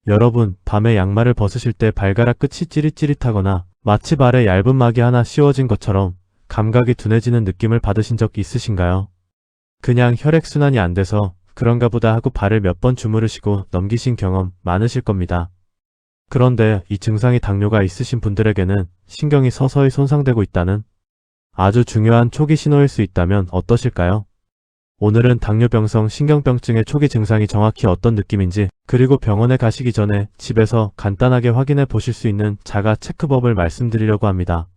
여러분, 밤에 양말을 벗으실 때 발가락 끝이 찌릿찌릿하거나 마치 발에 얇은 막이 하나 씌워진 것처럼 감각이 둔해지는 느낌을 받으신 적 있으신가요? 그냥 혈액순환이 안 돼서 그런가 보다 하고 발을 몇 번 주무르시고 넘기신 경험 많으실 겁니다. 그런데 이 증상이 당뇨가 있으신 분들에게는 신경이 서서히 손상되고 있다는 아주 중요한 초기 신호일 수 있다면 어떠실까요? 오늘은 당뇨병성 신경병증의 초기 증상이 정확히 어떤 느낌인지, 그리고 병원에 가시기 전에 집에서 간단하게 확인해 보실 수 있는 자가 체크법을 말씀드리려고 합니다.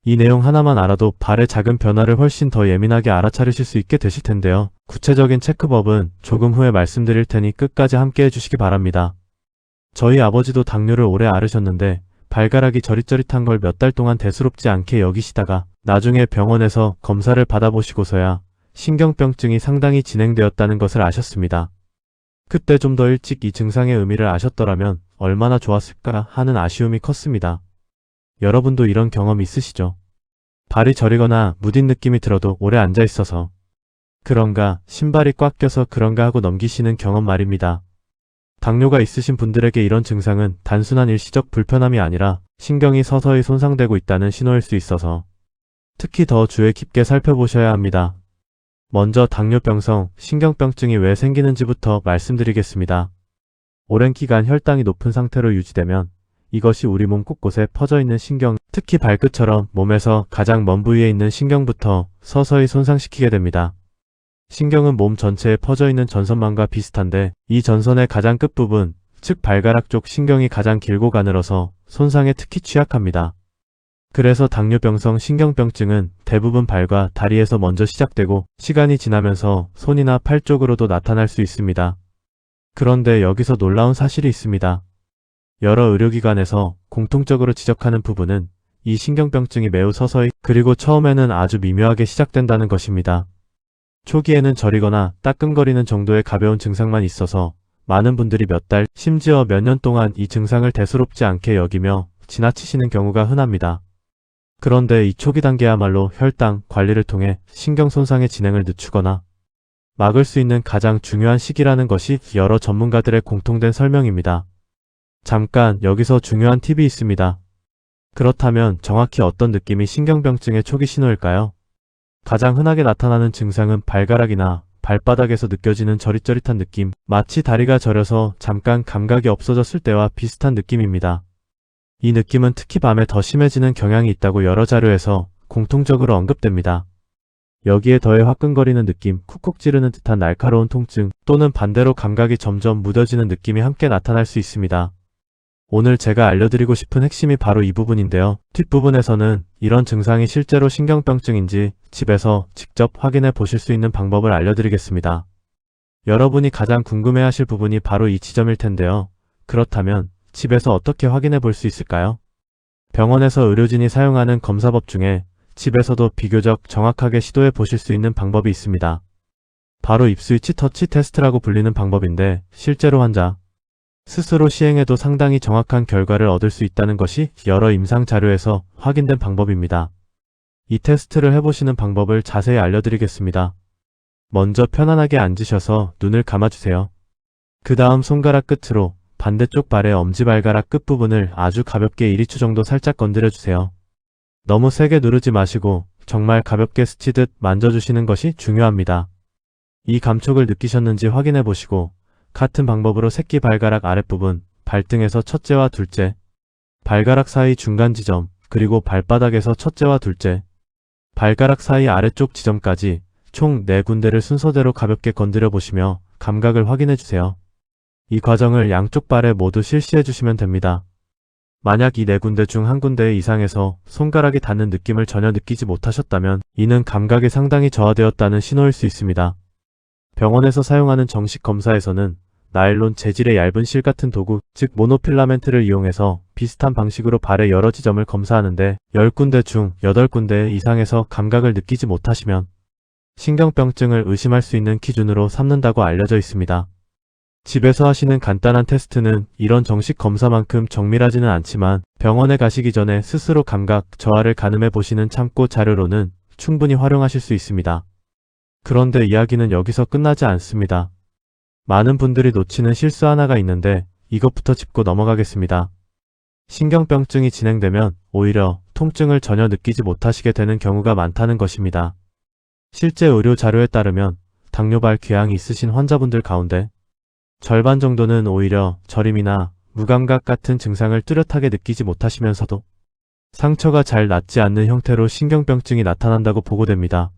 이 내용 하나만 알아도 발의 작은 변화를 훨씬 더 예민하게 알아차리실 수 있게 되실 텐데요. 구체적인 체크법은 조금 후에 말씀드릴 테니 끝까지 함께 해주시기 바랍니다. 저희 아버지도 당뇨를 오래 앓으셨는데 발가락이 저릿저릿한 걸 몇 달 동안 대수롭지 않게 여기시다가 나중에 병원에서 검사를 받아보시고서야 신경병증이 상당히 진행되었다는 것을 아셨습니다. 그때 좀 더 일찍 이 증상의 의미를 아셨더라면 얼마나 좋았을까 하는 아쉬움이 컸습니다. 여러분도 이런 경험 있으시죠? 발이 저리거나 무딘 느낌이 들어도 오래 앉아 있어서 그런가, 신발이 꽉 껴서 그런가 하고 넘기시는 경험 말입니다. 당뇨가 있으신 분들에게 이런 증상은 단순한 일시적 불편함이 아니라 신경이 서서히 손상되고 있다는 신호일 수 있어서 특히 더 주의 깊게 살펴보셔야 합니다. 먼저 당뇨병성 신경병증이 왜 생기는지부터 말씀드리겠습니다. 오랜 기간 혈당이 높은 상태로 유지되면 이것이 우리 몸 곳곳에 퍼져 있는 신경, 특히 발끝처럼 몸에서 가장 먼 부위에 있는 신경부터 서서히 손상시키게 됩니다. 신경은 몸 전체에 퍼져 있는 전선망과 비슷한데 이 전선의 가장 끝부분, 즉 발가락 쪽 신경이 가장 길고 가늘어서 손상에 특히 취약합니다. 그래서 당뇨병성 신경병증은 대부분 발과 다리에서 먼저 시작되고 시간이 지나면서 손이나 팔 쪽으로도 나타날 수 있습니다. 그런데 여기서 놀라운 사실이 있습니다. 여러 의료기관에서 공통적으로 지적하는 부분은 이 신경병증이 매우 서서히 그리고 처음에는 아주 미묘하게 시작된다는 것입니다. 초기에는 저리거나 따끔거리는 정도의 가벼운 증상만 있어서 많은 분들이 몇 달, 심지어 몇 년 동안 이 증상을 대수롭지 않게 여기며 지나치시는 경우가 흔합니다. 그런데 이 초기 단계야말로 혈당 관리를 통해 신경 손상의 진행을 늦추거나 막을 수 있는 가장 중요한 시기라는 것이 여러 전문가들의 공통된 설명입니다. 잠깐 여기서 중요한 팁이 있습니다. 그렇다면 정확히 어떤 느낌이 신경병증의 초기 신호일까요? 가장 흔하게 나타나는 증상은 발가락이나 발바닥에서 느껴지는 저릿저릿한 느낌, 마치 다리가 저려서 잠깐 감각이 없어졌을 때와 비슷한 느낌입니다. 이 느낌은 특히 밤에 더 심해지는 경향이 있다고 여러 자료에서 공통적으로 언급됩니다. 여기에 더해 화끈거리는 느낌, 쿡쿡 찌르는 듯한 날카로운 통증, 또는 반대로 감각이 점점 무뎌지는 느낌이 함께 나타날 수 있습니다. 오늘 제가 알려드리고 싶은 핵심이 바로 이 부분인데요. 뒷부분에서는 이런 증상이 실제로 신경병증인지 집에서 직접 확인해 보실 수 있는 방법을 알려드리겠습니다. 여러분이 가장 궁금해하실 부분이 바로 이 지점일 텐데요. 그렇다면 집에서 어떻게 확인해 볼 수 있을까요? 병원에서 의료진이 사용하는 검사법 중에 집에서도 비교적 정확하게 시도해 보실 수 있는 방법이 있습니다. 바로 입스위치 터치 테스트라고 불리는 방법인데 실제로 환자 스스로 시행해도 상당히 정확한 결과를 얻을 수 있다는 것이 여러 임상 자료에서 확인된 방법입니다. 이 테스트를 해보시는 방법을 자세히 알려드리겠습니다. 먼저 편안하게 앉으셔서 눈을 감아주세요. 그 다음 손가락 끝으로 반대쪽 발의 엄지발가락 끝부분을 아주 가볍게 1~2초 정도 살짝 건드려주세요. 너무 세게 누르지 마시고 정말 가볍게 스치듯 만져주시는 것이 중요합니다. 이 감촉을 느끼셨는지 확인해 보시고 같은 방법으로 새끼발가락 아랫부분, 발등에서 첫째와 둘째, 발가락 사이 중간 지점, 그리고 발바닥에서 첫째와 둘째, 발가락 사이 아래쪽 지점까지 총 4군데를 순서대로 가볍게 건드려 보시며 감각을 확인해 주세요. 이 과정을 양쪽 발에 모두 실시해 주시면 됩니다. 만약 이 4군데 중 한 군데 이상에서 손가락이 닿는 느낌을 전혀 느끼지 못하셨다면 이는 감각이 상당히 저하되었다는 신호일 수 있습니다. 병원에서 사용하는 정식 검사에서는 나일론 재질의 얇은 실 같은 도구, 즉 모노필라멘트를 이용해서 비슷한 방식으로 발의 여러 지점을 검사하는데 10군데 중 8군데 이상에서 감각을 느끼지 못하시면 신경병증을 의심할 수 있는 기준으로 삼는다고 알려져 있습니다. 집에서 하시는 간단한 테스트는 이런 정식 검사만큼 정밀하지는 않지만 병원에 가시기 전에 스스로 감각 저하를 가늠해 보시는 참고 자료로는 충분히 활용하실 수 있습니다. 그런데 이야기는 여기서 끝나지 않습니다. 많은 분들이 놓치는 실수 하나가 있는데 이것부터 짚고 넘어가겠습니다. 신경병증이 진행되면 오히려 통증을 전혀 느끼지 못하시게 되는 경우가 많다는 것입니다. 실제 의료 자료에 따르면 당뇨발 궤양이 있으신 환자분들 가운데 절반 정도는 오히려 저림이나 무감각 같은 증상을 뚜렷하게 느끼지 못하시면서도 상처가 잘 낫지 않는 형태로 신경병증이 나타난다고 보고됩니다.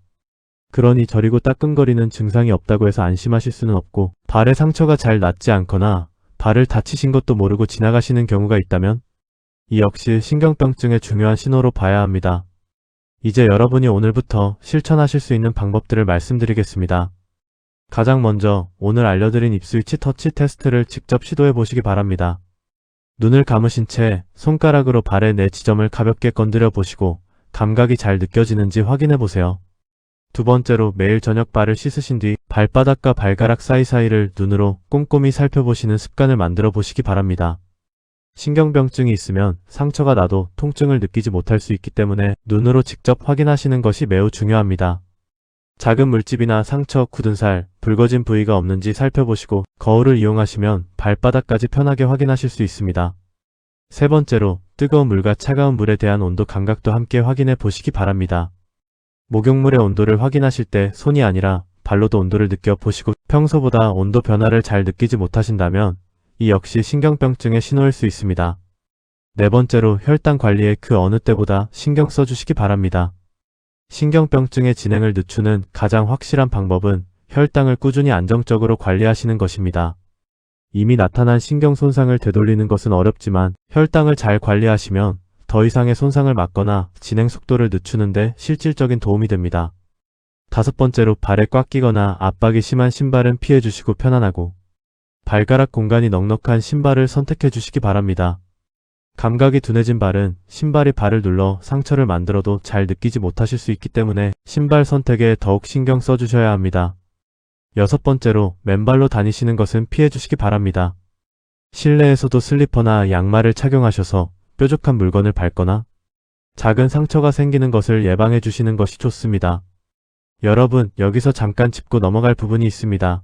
그러니 저리고 따끔거리는 증상이 없다고 해서 안심하실 수는 없고, 발에 상처가 잘 낫지 않거나 발을 다치신 것도 모르고 지나가시는 경우가 있다면 이 역시 신경병증의 중요한 신호로 봐야 합니다. 이제 여러분이 오늘부터 실천하실 수 있는 방법들을 말씀드리겠습니다. 가장 먼저 오늘 알려드린 입스위치 터치 테스트를 직접 시도해 보시기 바랍니다. 눈을 감으신 채 손가락으로 발의 네 지점을 가볍게 건드려 보시고 감각이 잘 느껴지는지 확인해 보세요. 두 번째로 매일 저녁 발을 씻으신 뒤 발바닥과 발가락 사이사이를 눈으로 꼼꼼히 살펴보시는 습관을 만들어 보시기 바랍니다. 신경병증이 있으면 상처가 나도 통증을 느끼지 못할 수 있기 때문에 눈으로 직접 확인하시는 것이 매우 중요합니다. 작은 물집이나 상처, 굳은 살, 붉어진 부위가 없는지 살펴보시고 거울을 이용하시면 발바닥까지 편하게 확인하실 수 있습니다. 세 번째로 뜨거운 물과 차가운 물에 대한 온도 감각도 함께 확인해 보시기 바랍니다. 목욕물의 온도를 확인하실 때 손이 아니라 발로도 온도를 느껴보시고 평소보다 온도 변화를 잘 느끼지 못하신다면 이 역시 신경병증의 신호일 수 있습니다. 네 번째로 혈당 관리에 그 어느 때보다 신경 써주시기 바랍니다. 신경병증의 진행을 늦추는 가장 확실한 방법은 혈당을 꾸준히 안정적으로 관리하시는 것입니다. 이미 나타난 신경 손상을 되돌리는 것은 어렵지만 혈당을 잘 관리하시면 더 이상의 손상을 막거나 진행 속도를 늦추는데 실질적인 도움이 됩니다. 다섯 번째로 발에 꽉 끼거나 압박이 심한 신발은 피해주시고 편안하고 발가락 공간이 넉넉한 신발을 선택해 주시기 바랍니다. 감각이 둔해진 발은 신발이 발을 눌러 상처를 만들어도 잘 느끼지 못하실 수 있기 때문에 신발 선택에 더욱 신경 써주셔야 합니다. 여섯 번째로 맨발로 다니시는 것은 피해 주시기 바랍니다. 실내에서도 슬리퍼나 양말을 착용하셔서 뾰족한 물건을 밟거나 작은 상처가 생기는 것을 예방해 주시는 것이 좋습니다. 여러분, 여기서 잠깐 짚고 넘어갈 부분이 있습니다.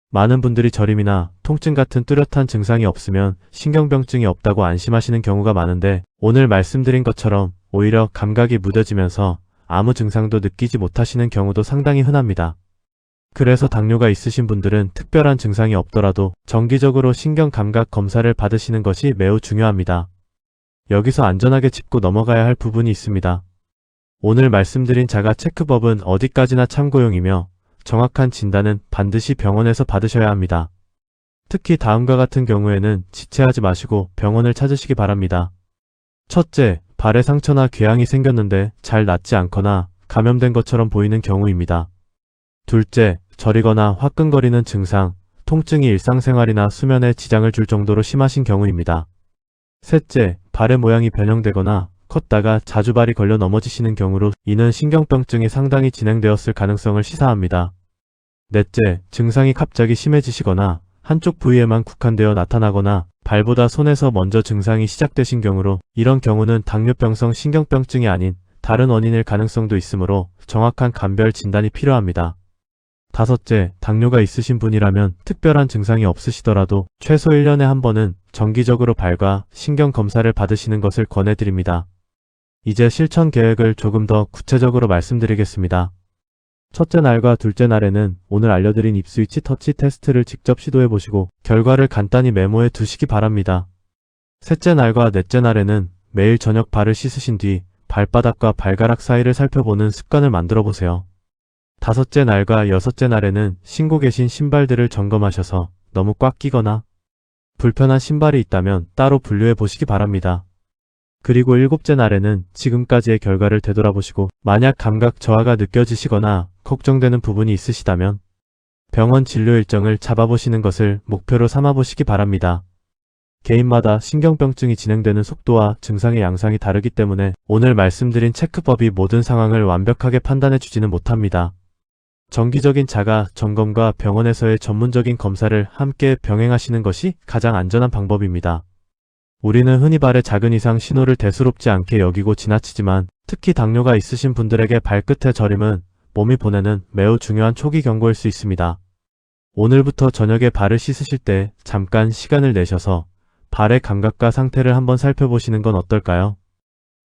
많은 분들이 저림이나 통증 같은 뚜렷한 증상이 없으면 신경병증이 없다고 안심하시는 경우가 많은데 오늘 말씀드린 것처럼 오히려 감각이 무뎌지면서 아무 증상도 느끼지 못하시는 경우도 상당히 흔합니다. 그래서 당뇨가 있으신 분들은 특별한 증상이 없더라도 정기적으로 신경감각 검사를 받으시는 것이 매우 중요합니다. 여기서 안전하게 짚고 넘어가야 할 부분이 있습니다. 오늘 말씀드린 자가 체크법은 어디까지나 참고용이며 정확한 진단은 반드시 병원에서 받으셔야 합니다. 특히 다음과 같은 경우에는 지체하지 마시고 병원을 찾으시기 바랍니다. 첫째, 발에 상처나 궤양이 생겼는데 잘 낫지 않거나 감염된 것처럼 보이는 경우입니다. 둘째, 저리거나 화끈거리는 증상, 통증이 일상생활이나 수면에 지장을 줄 정도로 심하신 경우입니다. 셋째, 발의 모양이 변형되거나 컸다가 자주 발이 걸려 넘어지시는 경우로 이는 신경병증이 상당히 진행되었을 가능성을 시사합니다. 넷째, 증상이 갑자기 심해지시거나 한쪽 부위에만 국한되어 나타나거나 발보다 손에서 먼저 증상이 시작되신 경우로 이런 경우는 당뇨병성 신경병증이 아닌 다른 원인일 가능성도 있으므로 정확한 감별 진단이 필요합니다. 다섯째, 당뇨가 있으신 분이라면 특별한 증상이 없으시더라도 최소 1년에 한 번은 정기적으로 발과 신경 검사를 받으시는 것을 권해드립니다. 이제 실천 계획을 조금 더 구체적으로 말씀드리겠습니다. 첫째 날과 둘째 날에는 오늘 알려드린 입스위치 터치 테스트를 직접 시도해보시고 결과를 간단히 메모해 두시기 바랍니다. 셋째 날과 넷째 날에는 매일 저녁 발을 씻으신 뒤 발바닥과 발가락 사이를 살펴보는 습관을 만들어보세요. 다섯째 날과 여섯째 날에는 신고 계신 신발들을 점검하셔서 너무 꽉 끼거나 불편한 신발이 있다면 따로 분류해 보시기 바랍니다. 그리고 일곱째 날에는 지금까지의 결과를 되돌아보시고 만약 감각 저하가 느껴지시거나 걱정되는 부분이 있으시다면 병원 진료 일정을 잡아보시는 것을 목표로 삼아보시기 바랍니다. 개인마다 신경병증이 진행되는 속도와 증상의 양상이 다르기 때문에 오늘 말씀드린 체크법이 모든 상황을 완벽하게 판단해 주지는 못합니다. 정기적인 자가 점검과 병원에서의 전문적인 검사를 함께 병행하시는 것이 가장 안전한 방법입니다. 우리는 흔히 발의 작은 이상 신호를 대수롭지 않게 여기고 지나치지만 특히 당뇨가 있으신 분들에게 발끝의 저림은 몸이 보내는 매우 중요한 초기 경고일 수 있습니다. 오늘부터 저녁에 발을 씻으실 때 잠깐 시간을 내셔서 발의 감각과 상태를 한번 살펴보시는 건 어떨까요?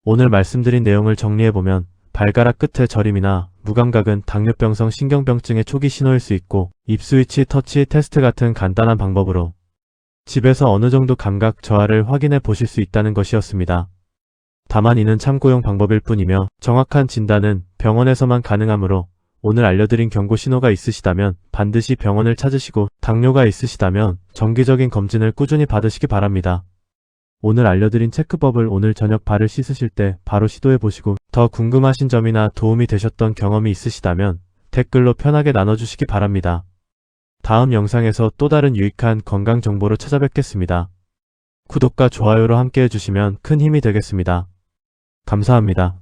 오늘 말씀드린 내용을 정리해보면 발가락 끝의 저림이나 무감각은 당뇨병성 신경병증의 초기 신호일 수 있고 입스위치 터치 테스트 같은 간단한 방법으로 집에서 어느 정도 감각 저하를 확인해 보실 수 있다는 것이었습니다. 다만 이는 참고용 방법일 뿐이며 정확한 진단은 병원에서만 가능하므로 오늘 알려드린 경고 신호가 있으시다면 반드시 병원을 찾으시고 당뇨가 있으시다면 정기적인 검진을 꾸준히 받으시기 바랍니다. 오늘 알려드린 체크법을 오늘 저녁 발을 씻으실 때 바로 시도해보시고 더 궁금하신 점이나 도움이 되셨던 경험이 있으시다면 댓글로 편하게 나눠주시기 바랍니다. 다음 영상에서 또 다른 유익한 건강 정보로 찾아뵙겠습니다. 구독과 좋아요로 함께 해주시면 큰 힘이 되겠습니다. 감사합니다.